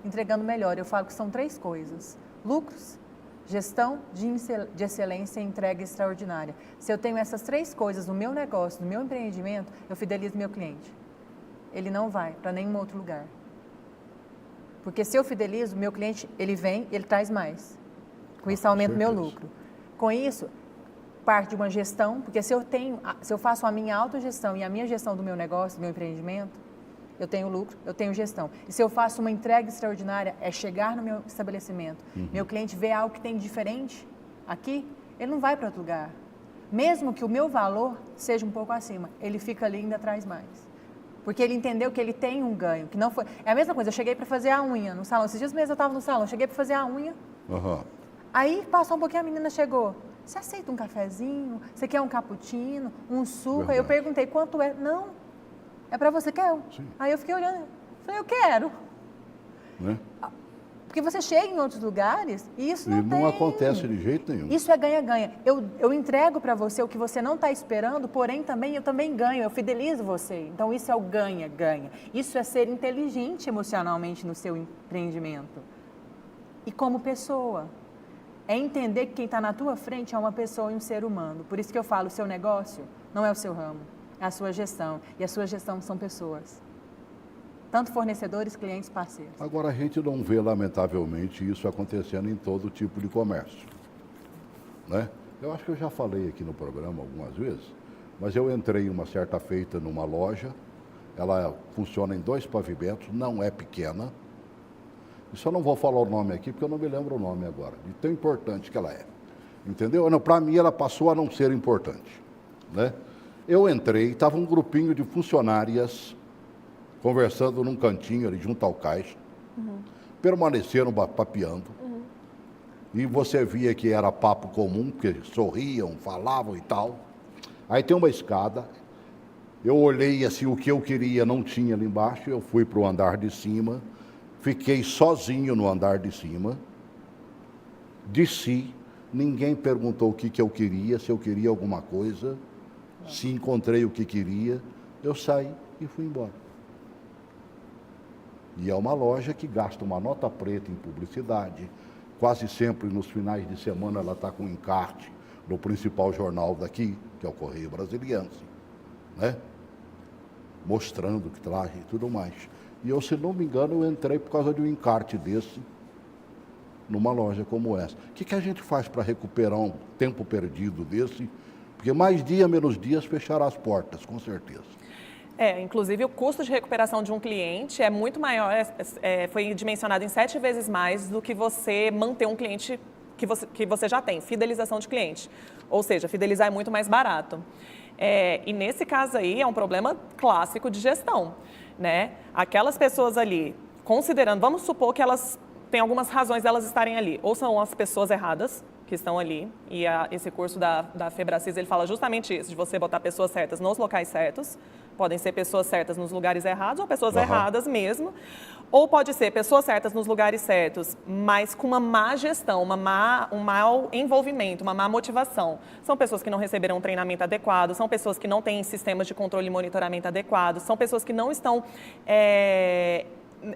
Speaker 3: entregando melhor. Eu falo que são 3 coisas. Lucros, gestão de excelência e entrega extraordinária. Se eu tenho essas 3 coisas no meu negócio, no meu empreendimento, eu fidelizo meu cliente. ele não vai para nenhum outro lugar. Porque se eu fidelizo, meu cliente, ele vem, ele traz mais. Com isso, aumenta o meu lucro. Com isso, parte de uma gestão, porque se eu faço a minha autogestão e a minha gestão do meu negócio, do meu empreendimento, eu tenho lucro, eu tenho gestão. E se eu faço uma entrega extraordinária, é chegar no meu estabelecimento, meu cliente vê algo que tem diferente aqui, ele não vai para outro lugar. Mesmo que o meu valor seja um pouco acima, ele fica ali e ainda traz mais. Porque ele entendeu que ele tem um ganho, que não foi... É a mesma coisa, eu cheguei para fazer a unha no salão. Esses dias mesmo eu estava no salão, cheguei para fazer a unha. Aí, passou um pouquinho, a menina chegou. Você aceita um cafezinho? Você quer um cappuccino? Um suco? Aí eu perguntei, quanto é? Não, é para você, quer? Sim. Aí eu fiquei olhando, falei, eu quero. Né? Porque você chega em outros lugares e isso não
Speaker 1: acontece de jeito nenhum.
Speaker 3: Isso é ganha-ganha. Eu entrego para você o que você não está esperando, porém eu também ganho, eu fidelizo você. Então isso é o ganha-ganha. Isso é ser inteligente emocionalmente no seu empreendimento. E como pessoa. É entender que quem está na tua frente é uma pessoa e um ser humano. Por isso que eu falo, o seu negócio não é o seu ramo, é a sua gestão. E a sua gestão são pessoas. Tanto fornecedores, clientes, parceiros.
Speaker 1: Agora, a gente não vê, lamentavelmente, isso acontecendo em todo tipo de comércio. Né? Eu acho que eu já falei aqui no programa algumas vezes, mas eu entrei uma certa feita numa loja, ela funciona em 2 pavimentos, não é pequena. E só não vou falar o nome aqui, porque eu não me lembro o nome agora, de tão importante que ela é. Entendeu? Para mim, ela passou a não ser importante. Né? Eu entrei, estava um grupinho de funcionárias conversando num cantinho ali junto ao caixa, permaneceram papeando, e você via que era papo comum, porque sorriam, falavam e tal. Aí tem uma escada, eu olhei assim, o que eu queria não tinha ali embaixo, eu fui para o andar de cima, fiquei sozinho no andar de cima, desci, ninguém perguntou o que eu queria, se eu queria alguma coisa, se encontrei o que queria, eu saí e fui embora. E é uma loja que gasta uma nota preta em publicidade. Quase sempre nos finais de semana ela está com encarte no principal jornal daqui, que é o Correio Brasiliense, né? Mostrando que traz e tudo mais. E eu, se não me engano, eu entrei por causa de um encarte desse numa loja como essa. O que a gente faz para recuperar um tempo perdido desse? Porque mais dia, menos dias, fechará as portas, com certeza.
Speaker 2: Inclusive o custo de recuperação de um cliente é muito maior, foi dimensionado em 7 vezes mais do que você manter um cliente que você já tem, fidelização de cliente. Ou seja, fidelizar é muito mais barato. E nesse caso aí é um problema clássico de gestão, né? Aquelas pessoas ali, considerando, vamos supor que elas têm algumas razões de elas estarem ali, ou são as pessoas erradas que estão ali, e esse curso da Febracis, ele fala justamente isso, de você botar pessoas certas nos locais certos. Podem ser pessoas certas nos lugares errados ou pessoas erradas mesmo. Ou pode ser pessoas certas nos lugares certos, mas com uma má gestão, um mau envolvimento, uma má motivação. São pessoas que não receberam um treinamento adequado, são pessoas que não têm sistemas de controle e monitoramento adequados, são pessoas que não estão...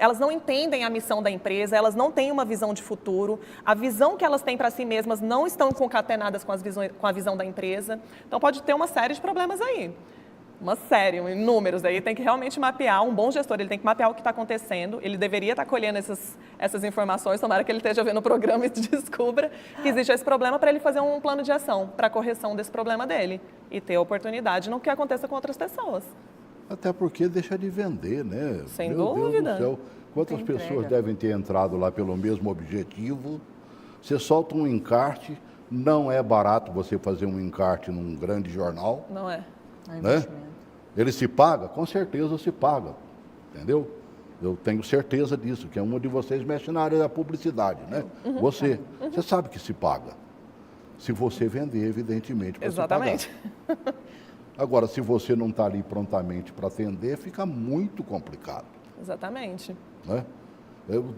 Speaker 2: elas não entendem a missão da empresa, elas não têm uma visão de futuro, a visão que elas têm para si mesmas não estão concatenadas com a visão da empresa. Então pode ter uma série de problemas aí. Uma série, números aí, tem que realmente mapear, um bom gestor, ele tem que mapear o que está acontecendo, ele deveria estar colhendo essas informações, tomara que ele esteja vendo o programa e descubra que existe esse problema para ele fazer um plano de ação para a correção desse problema dele e ter oportunidade no que aconteça com outras pessoas.
Speaker 1: Até porque deixa de vender, né?
Speaker 2: Sem
Speaker 1: Meu
Speaker 2: dúvida.
Speaker 1: Deus do céu, quantas pessoas devem ter entrado lá pelo mesmo objetivo? Você solta um encarte, não é barato você fazer um encarte num grande jornal.
Speaker 2: Não é.
Speaker 1: Né? Ele se paga? Com certeza se paga, entendeu? Eu tenho certeza disso, que é um de vocês mexe na área da publicidade, né? Você sabe que se paga. Se você vender, evidentemente, para
Speaker 2: exatamente.
Speaker 1: Se pagar. Agora, se você não está ali prontamente para atender, fica muito complicado.
Speaker 2: Exatamente.
Speaker 1: Né?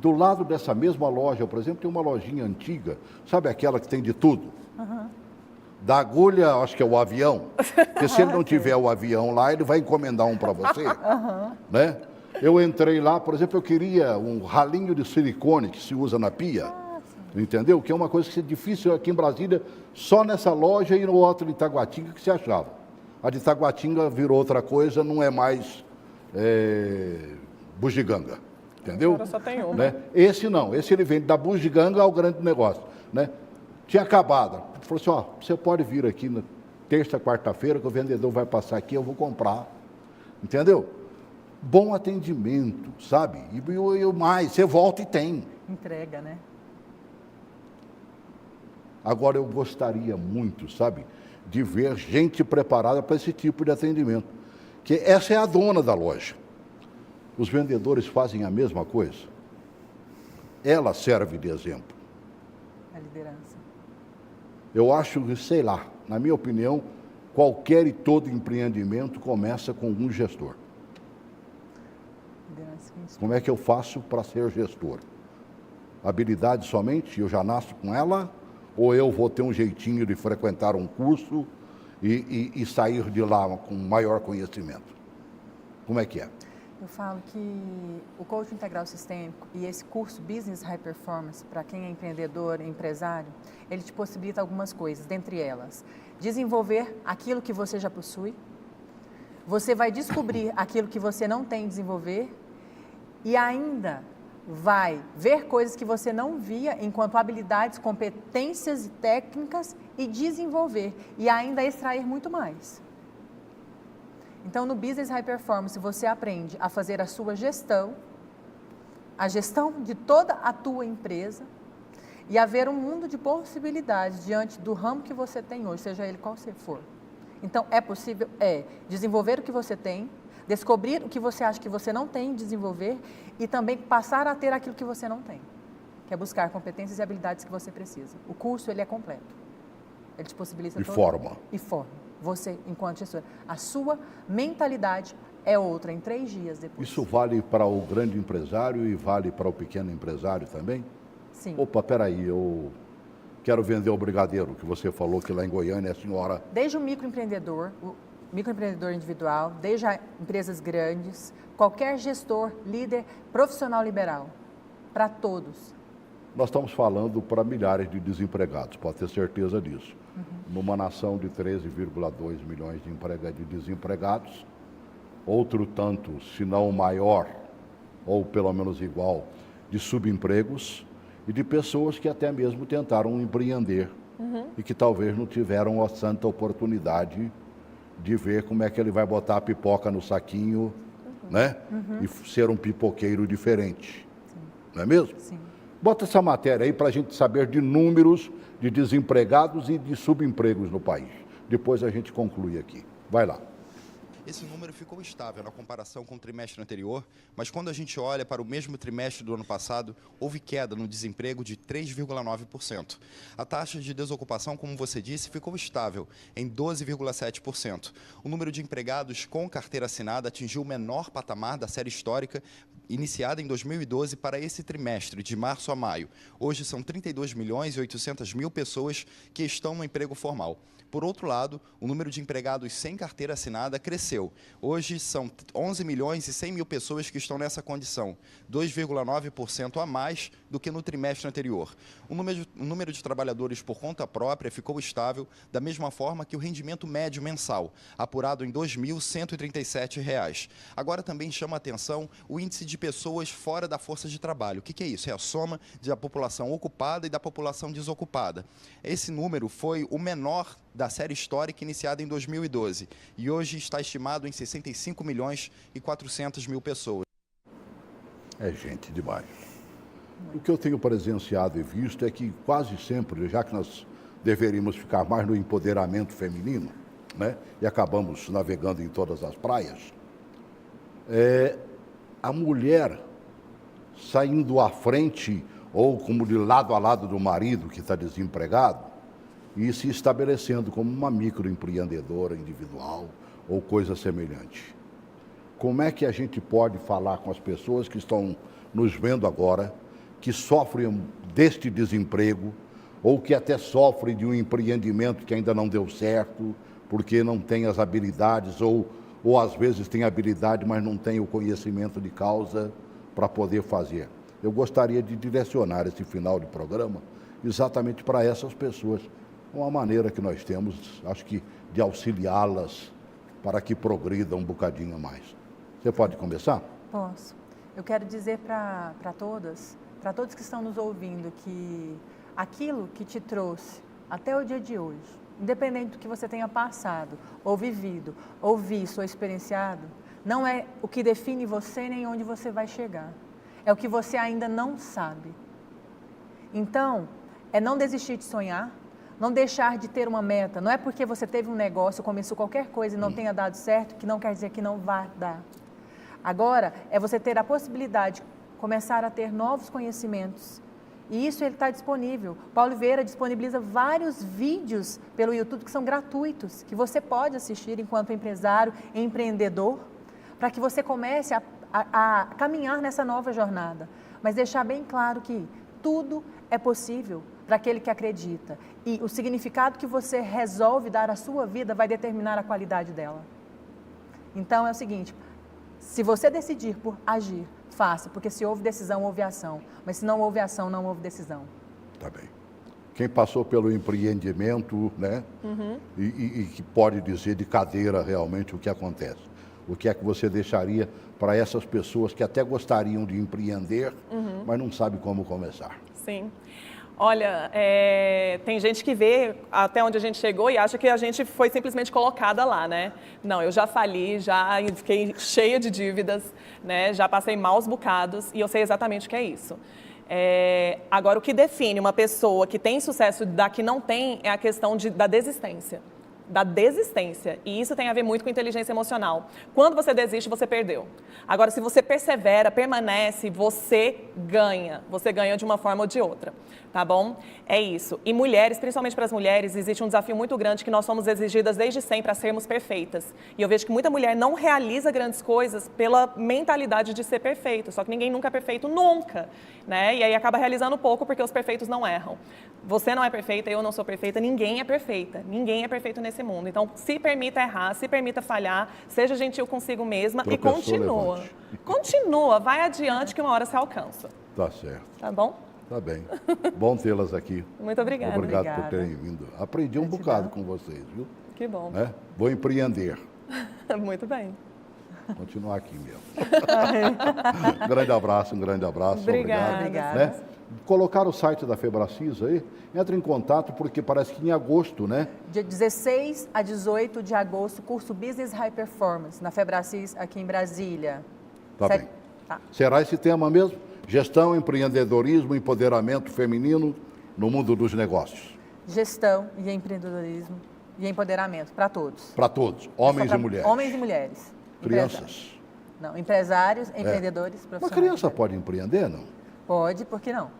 Speaker 1: Do lado dessa mesma loja, por exemplo, tem uma lojinha antiga, sabe aquela que tem de tudo? Da agulha, acho que é o avião, porque se ele não tiver o avião lá, ele vai encomendar um para você. Né? Eu entrei lá, por exemplo, eu queria um ralinho de silicone que se usa na pia, entendeu? Que é uma coisa que é difícil aqui em Brasília, só nessa loja e no outro de Itaguatinga que se achava. A de Itaguatinga virou outra coisa, não é mais bugiganga, entendeu?
Speaker 2: Agora só tem uma.
Speaker 1: Né? Esse não, esse ele vende da bugiganga ao grande negócio, né? Tinha acabado, falou assim, ó, você pode vir aqui na terça, quarta-feira, que o vendedor vai passar aqui, eu vou comprar, entendeu? Bom atendimento, sabe? E o mais, você volta e tem.
Speaker 3: Entrega, né?
Speaker 1: Agora eu gostaria muito, sabe, de ver gente preparada para esse tipo de atendimento. Que essa é a dona da loja. Os vendedores fazem a mesma coisa. Ela serve de exemplo.
Speaker 3: A liderança.
Speaker 1: Eu acho que, sei lá, na minha opinião, qualquer e todo empreendimento começa com um gestor.
Speaker 3: Liderança que inspira.
Speaker 1: Como é que eu faço para ser gestor? Habilidade somente? Eu já nasço com ela? Ou eu vou ter um jeitinho de frequentar um curso e sair de lá com maior conhecimento? Como é que é?
Speaker 3: Eu falo que o coaching integral sistêmico e esse curso Business High Performance, para quem é empreendedor, empresário, ele te possibilita algumas coisas, dentre elas, desenvolver aquilo que você já possui, você vai descobrir aquilo que você não tem desenvolver e ainda vai ver coisas que você não via enquanto habilidades, competências e técnicas e desenvolver e ainda extrair muito mais. Então, no Business High Performance, você aprende a fazer a sua gestão, a gestão de toda a tua empresa e a ver um mundo de possibilidades diante do ramo que você tem hoje, seja ele qual for. Então, é possível, desenvolver o que você tem, descobrir o que você acha que você não tem, desenvolver e também passar a ter aquilo que você não tem, que é buscar competências e habilidades que você precisa. O curso, ele é completo. Ele te possibilita...
Speaker 1: E forma.
Speaker 3: E forma. Você, enquanto gestor, a sua mentalidade é outra em 3 dias depois.
Speaker 1: Isso vale para o grande empresário e vale para o pequeno empresário também?
Speaker 3: Sim.
Speaker 1: Opa, peraí, eu quero vender o brigadeiro, que você falou que lá em Goiânia a senhora...
Speaker 3: Desde o microempreendedor individual, desde empresas grandes, qualquer gestor, líder, profissional liberal, para todos.
Speaker 1: Nós estamos falando para milhares de desempregados, pode ter certeza disso. Numa nação de 13,2 milhões de desempregados, outro tanto, se não maior, ou pelo menos igual, de subempregos e de pessoas que até mesmo tentaram empreender e que talvez não tiveram a santa oportunidade de ver como é que ele vai botar a pipoca no saquinho, né? E ser um pipoqueiro diferente.
Speaker 3: Sim.
Speaker 1: Não é mesmo?
Speaker 3: Sim.
Speaker 1: Bota essa matéria aí para a gente saber de números de desempregados e de subempregos no país. Depois a gente conclui aqui. Vai lá.
Speaker 11: Esse número ficou estável na comparação com o trimestre anterior, mas quando a gente olha para o mesmo trimestre do ano passado, houve queda no desemprego de 3,9%. A taxa de desocupação, como você disse, ficou estável em 12,7%. O número de empregados com carteira assinada atingiu o menor patamar da série histórica, iniciada em 2012 para esse trimestre, de março a maio. Hoje são 32.800.000 pessoas que estão no emprego formal. Por outro lado, o número de empregados sem carteira assinada cresceu. Hoje são 11.100.000 pessoas que estão nessa condição, 2,9% a mais do que no trimestre anterior. O número de trabalhadores por conta própria ficou estável, da mesma forma que o rendimento médio mensal, apurado em R$ 2.137. Agora também chama a atenção o índice de pessoas fora da força de trabalho. O que é isso? É a soma da população ocupada e da população desocupada. Esse número foi o menor da série histórica iniciada em 2012 e hoje está estimado em 65.400.000 pessoas.
Speaker 1: É gente demais. O que eu tenho presenciado e visto é que quase sempre, já que nós deveríamos ficar mais no empoderamento feminino, né, e acabamos navegando em todas as praias, a mulher saindo à frente ou como de lado a lado do marido que está desempregado, e se estabelecendo como uma microempreendedora individual ou coisa semelhante. Como é que a gente pode falar com as pessoas que estão nos vendo agora, que sofrem deste desemprego, ou que até sofrem de um empreendimento que ainda não deu certo, porque não tem as habilidades, ou às vezes tem habilidade, mas não tem o conhecimento de causa para poder fazer? Eu gostaria de direcionar esse final de programa exatamente para essas pessoas, uma maneira que nós temos, acho que, de auxiliá-las para que progridam um bocadinho mais. Você pode começar?
Speaker 3: Posso. Eu quero dizer para todos que estão nos ouvindo, que aquilo que te trouxe até o dia de hoje, independente do que você tenha passado, ou vivido, ou visto, ou experienciado, não é o que define você nem onde você vai chegar. É o que você ainda não sabe. Então, é não desistir de sonhar, não deixar de ter uma meta. Não é porque você teve um negócio, começou qualquer coisa e não tenha dado certo, que não quer dizer que não vai dar. Agora, é você ter a possibilidade de começar a ter novos conhecimentos. E isso ele está disponível. Paulo Vieira disponibiliza vários vídeos pelo YouTube que são gratuitos, que você pode assistir enquanto empresário, empreendedor, para que você comece a caminhar nessa nova jornada. Mas deixar bem claro que tudo é possível para aquele que acredita. E o significado que você resolve dar à sua vida vai determinar a qualidade dela. Então é o seguinte, se você decidir por agir, faça, porque se houve decisão, houve ação. Mas se não houve ação, não houve decisão.
Speaker 1: Tá bem. Quem passou pelo empreendimento, né? E que pode dizer de cadeira realmente o que acontece. O que é que você deixaria para essas pessoas que até gostariam de empreender, mas não sabem como começar?
Speaker 2: Sim. Olha, tem gente que vê até onde a gente chegou e acha que a gente foi simplesmente colocada lá, né? Não, eu já fali, já fiquei cheia de dívidas, né? Já passei maus bocados e eu sei exatamente o que é isso. Agora, o que define uma pessoa que tem sucesso da que não tem é a questão da desistência. Da desistência. E isso tem a ver muito com inteligência emocional. Quando você desiste, você perdeu. Agora, se você persevera, permanece, você ganha. Você ganha de uma forma ou de outra. Tá bom? É isso. E mulheres, principalmente para as mulheres, existe um desafio muito grande que nós somos exigidas desde sempre a sermos perfeitas. E eu vejo que muita mulher não realiza grandes coisas pela mentalidade de ser perfeita. Só que ninguém nunca é perfeito, nunca. Né? E aí acaba realizando pouco porque os perfeitos não erram. Você não é perfeita, eu não sou perfeita, ninguém é perfeita. Ninguém é perfeito nesse mundo. Então, se permita errar, se permita falhar, seja gentil consigo mesma e continua.
Speaker 1: Levante.
Speaker 2: Continua, vai adiante que uma hora você alcança.
Speaker 1: Tá certo.
Speaker 2: Tá bom?
Speaker 1: Tá bem. Bom tê-las aqui.
Speaker 2: Muito obrigada.
Speaker 1: Obrigado por terem vindo. Aprendi um bocado com vocês, viu?
Speaker 2: Que bom.
Speaker 1: Né? Vou empreender.
Speaker 2: Muito bem.
Speaker 1: Continuar aqui mesmo. Um grande abraço.
Speaker 2: Obrigada.
Speaker 1: Obrigado. Né? Colocar o site da Febracis aí, entre em contato, porque parece que em agosto, né?
Speaker 3: Dia 16 a 18 de agosto, curso Business High Performance, na Febracis, aqui em Brasília.
Speaker 1: Tá bem.
Speaker 3: Tá.
Speaker 1: Será esse tema mesmo? Gestão, empreendedorismo, empoderamento feminino no mundo dos negócios.
Speaker 3: Gestão e empreendedorismo e empoderamento para todos.
Speaker 1: Para todos, homens e mulheres.
Speaker 3: Homens e mulheres.
Speaker 1: Crianças.
Speaker 3: Não, empresários, empreendedores,
Speaker 1: Uma
Speaker 3: profissionais.
Speaker 1: criança pode empreender, não?
Speaker 3: Pode, por que não?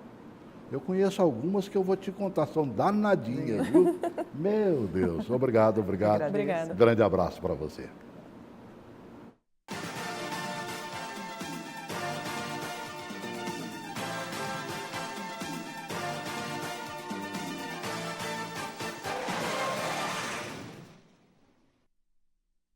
Speaker 1: Eu conheço algumas que eu vou te contar, são danadinhas, viu? Meu Deus, obrigado.
Speaker 2: Obrigada.
Speaker 1: Grande abraço para você.